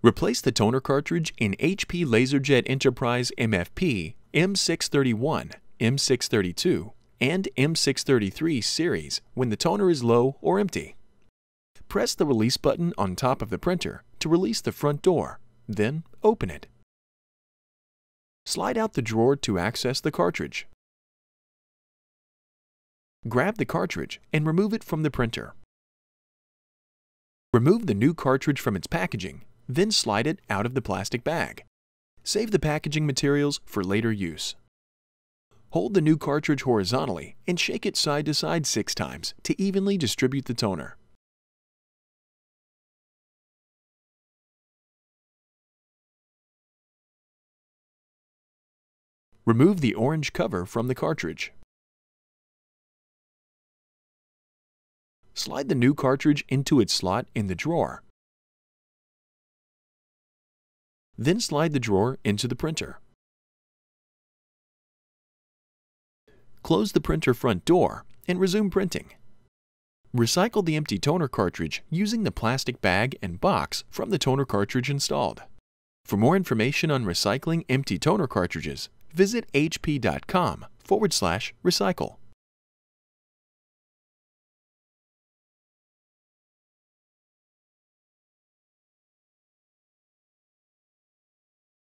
Replace the toner cartridge in HP LaserJet Enterprise MFP M631, M632, and M633 series when the toner is low or empty. Press the release button on top of the printer to release the front door, then open it. Slide out the drawer to access the cartridge. Grab the cartridge and remove it from the printer. Remove the new cartridge from its packaging, then slide it out of the plastic bag. Save the packaging materials for later use. Hold the new cartridge horizontally and shake it side to side 6 times to evenly distribute the toner. Remove the orange cover from the cartridge. Slide the new cartridge into its slot in the drawer. Then slide the drawer into the printer. Close the printer front door and resume printing. Recycle the empty toner cartridge using the plastic bag and box from the toner cartridge installed. For more information on recycling empty toner cartridges, visit hp.com/recycle.